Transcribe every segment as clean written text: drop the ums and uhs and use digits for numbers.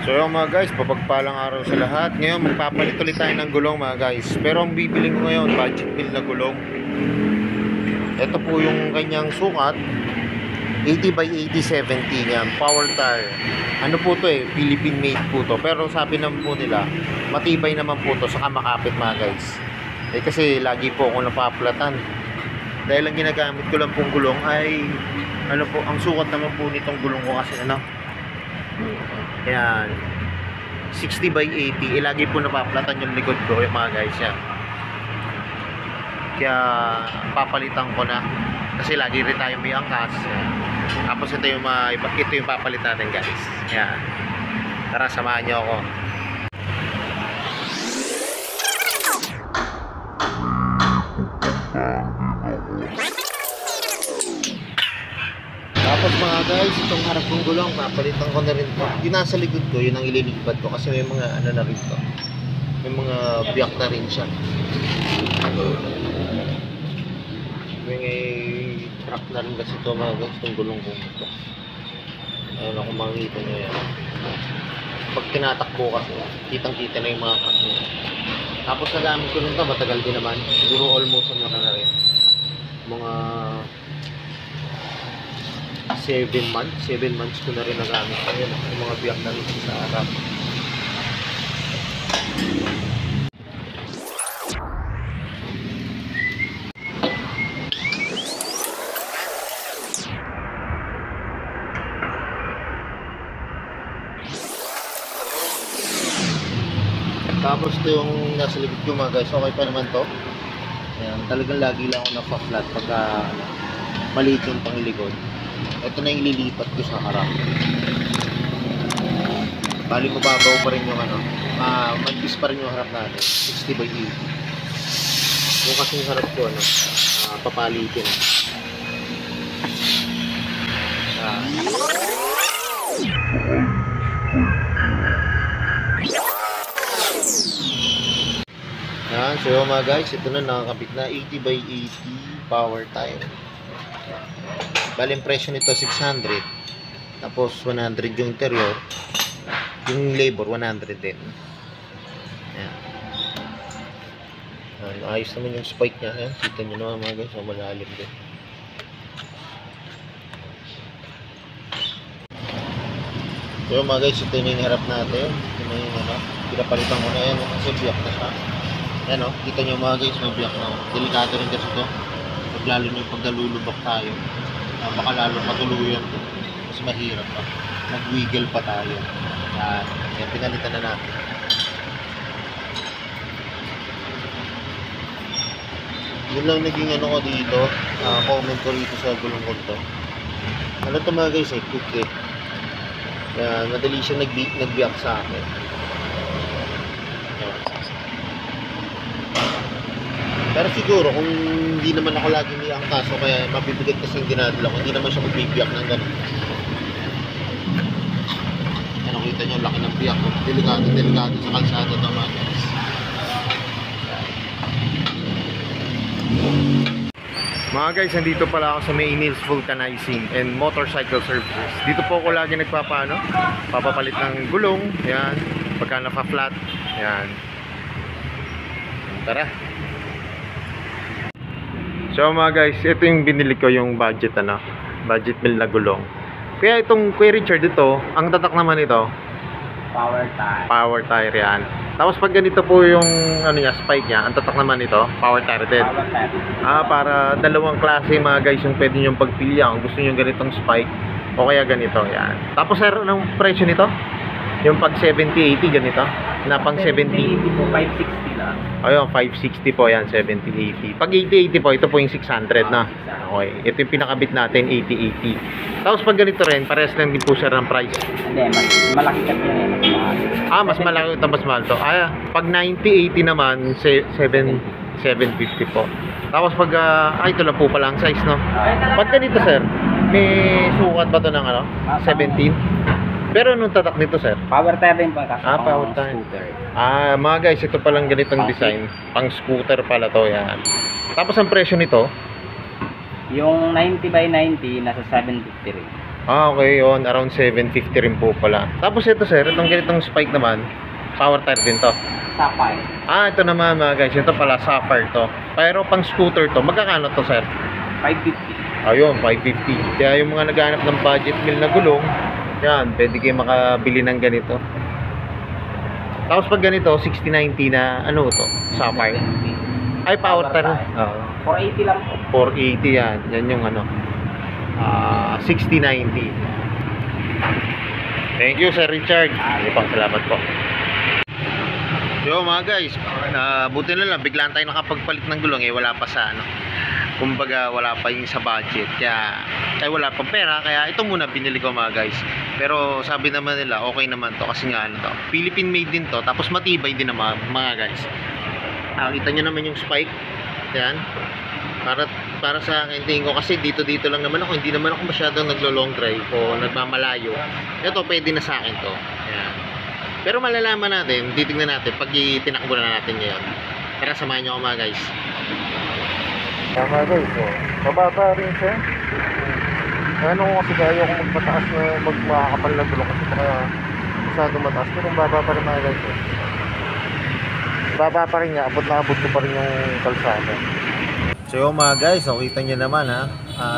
So yung mga guys, papagpalang araw sa lahat. Ngayon magpapalit ulit tayo ng gulong mga guys. Pero ang bibiling ko ngayon, budget meal na gulong. Ito po yung kanyang sukat, 80 by 80 70 yan, power tire. Ano po to Philippine made po to. Pero sabi naman po nila, matibay naman po to, saka makapit mga guys. Kasi lagi po ako napaplatan. Dahil ang ginagamit ko lang pong gulong ay ano po, ang sukat naman po nitong gulong ko kasi ano, yan, 60 by 80. Lagi po napaplatan yung likod ko yung mga guys yan. Kaya papalitan ko na kasi lagi rin tayo may angkas. Tapos ito yung papalit natin guys. Yan. Tara, samahan nyo ako. Tapos mga guys, itong harap ng gulong, papalitan ko na rin po. Yung nasa likod ko, yun ang ililipat ko kasi may mga ano na rin to. May mga biyak na rin siya. May truck na rin kasi ito mga guys, itong gulong ko ito. Ayun ako makikita nyo yan. Pag tinatakbo kasi, kitang-kita na yung mga truck nyo. Tapos nagamit ko rin ito, matagal din naman. Siguro almost ano na rin. Mga 7 months ko na rin nagamit. Ayun, yung mga biyak na rin sa harap. Tapos ito yung nasa likod ko mga guys, okay pa naman to. Ayan, talagang lagi lang ako napa-flat pagka maliit yung pangilikod. Ito na yung lilipat ko sa harap. Bali mababaw pa rin yung ano, manipis pa rin yung harap natin, 60 by 80. Yung kasing harap ko ano, papalitin. Yan, so yung mga guys, ito na nakakabit na 80 by 80 power tire. Bali yung presyo nito 600. Tapos 100 yung interior. Yung labor 100 din. Yan. Ayos naman yung spike nya. Yan, kita nyo naman mga guys, malalim din. So yung mga guys, ito yung harap natin. Ito na yung ano, pinapalitan ko na yan kasi biyak na siya. Yan o, kita nyo mga guys, may biyak na. Delikado rin kasi ito. Lalo nyo pag nalulubak tayo, baka lalo matuluyan ito. Mas mahirap pa. Nag-wiggle pa tayo. Yan, pinalitan na natin. Yun lang naging ano ko dito. Comment ko rito sa gulong ko ito. Ano ito mga guys cook Kaya madali siya nagbiyak sa akin. Pero siguro kung hindi naman ako lagi may angkas o kaya mabibigat kasi yung dinadala ko, hindi naman siya magbibiyak ng ganun. Yan, nakita nyo, laki ng biyak. Delikado sa kalsada ito mga guys. Mga guys, nandito pala ako sa May Nails Vulcanizing and Motorcycle Services. Dito po ako lagi papapalit ng gulong. Yan, pagka naka-flat. Yan. Tara. So mga guys, ito yung binili ko yung budget meal na gulong. Kaya itong Kuya Richard ito, ang tatak naman ito, power tire yan. Tapos pag ganito po yung ano niya, spike niya, ang tatak naman ito, power tire din. Para dalawang klase mga guys yung pwede nyo pagpilian kung gusto nyo ganitong spike o kaya ganito yan. Tapos sir, anong presyo nito? Yung pag 70-80 ganito? Na pang 70 po, 560 lang. Ayun, 560 po yan, 70-80. Pag 80-80 po, ito po yung 600 na. Okay, ito yung pinakabit natin, 80-80. Tapos pag ganito rin, parehas lang din po siya ng price. Hindi, mas malaki kasi yan. Mas malaki ito, mas mahal to. Pag 90-80 naman, 750 po. Tapos pag, ito lang po pala ang size, no? Pag ganito, sir, may sukat ba to ng ano? 17? Pero anong tatak nito, sir? Power tire din pa kasi power tire. Mga guys, ito palang ganitong design. Pang scooter pala to, yan. Tapos ang presyo nito? Yung 90 by 90, nasa 750 rin. Ah, okay, yun. Around 750 rin po pala. Tapos ito sir, itong ganitong spike naman, power tire din to. Sapphire. Ah, ito naman mga guys, ito pala Sapphire to. Pero pang scooter to, magkakano to sir? 550. Ayun, 550. Kaya yung mga naghahanap ng budget meal na gulong, yan, pwede kayo makabili ng ganito. Tapos pag ganito, 6090 na, ano to? Sapphire. Ay, power tire. Oo. 480 lang po. 480 yan. Yan yung ano. 6090. Thank you, Sir Richard. Pang salamat po. Yo mga guys, buti na lang, biglaan tayo nakapagpalit ng gulong wala pa sa ano. Kumbaga wala pa yung sa budget. Kaya wala pang pera, kaya ito muna binili ko mga guys. Pero sabi naman nila, okay naman to kasi nga ano to, Philippine made din to, tapos matibay din naman mga guys. Kita nyo naman yung spike. Yan. Para sa akin, tingin ko kasi dito lang naman ako, hindi naman ako masyadong naglo-long drive o nagmamalayo. Ito pwede na sa akin to. Yan. Pero malalaman natin, titignan natin pag itinakbo na natin ngayon. Tara, samahan nyo ako mga guys. Tama guys, mababa rin siya. Ano ko kasi kaya kung magpataas na magmakakapal na gulong kasi baka masyadong mataas. Pero baba pa rin mga guys. Baba pa rin niya, abot na abot ko pa rin yung kalsada. So yung mga guys, kita nyo naman ha,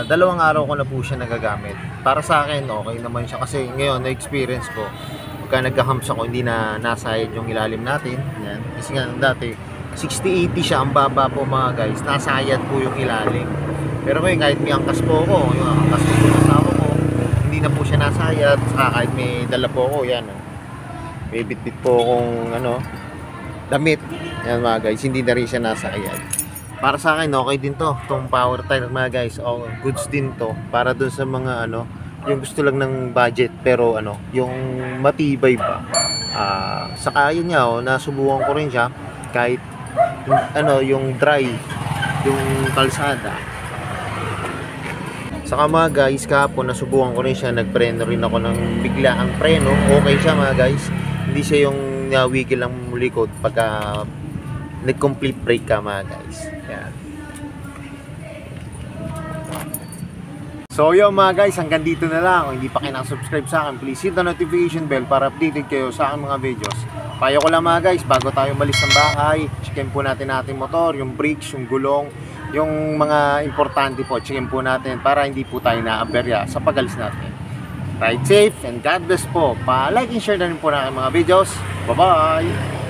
2 araw ko na po siya nagagamit. Para sa akin, okay naman siya kasi ngayon na-experience ko, pagka nagka-humps ako, hindi na nasayad yung ilalim natin. Yan. Kasi nga dati, 60-80 siya ang baba po mga guys, nasayad po yung ilalim. Pero ngayon kahit may angkas po ako, yung angkas po yung asawa ko, hindi na po siya nasayad. Saka kahit may dala po ako, yan may bit-bit po akong damit. Yan mga guys, hindi na rin siya nasayad. Para sa akin, okay din to, itong power tire mga guys. Goods din to, para dun sa mga yung gusto lang ng budget, pero yung matibay ba. Saka yun nga, nasubukan ko rin siya, kahit yung dry, yung kalsada. Saka mga guys, kahapon nasubukan ko rin siya, nagpreno rin ako ng bigla ang preno. Okay siya mga guys, hindi siya yung wiggle ang likod pagka nag-complete brake ka mga guys. Yan. So yun mga guys, hanggang dito na lang. Kung hindi pa kayo nakasubscribe sa akin, please hit the notification bell para updated kayo sa aking mga videos. Payo ko lang mga guys, bago tayo malis ng bahay, checkin po natin ating motor, yung brakes, yung gulong, yung mga importante po, checkin po natin para hindi po tayo naaberya sa pag-alis natin. Ride safe and God bless po. Pa-like and share na rin po na aking mga videos. Bye-bye!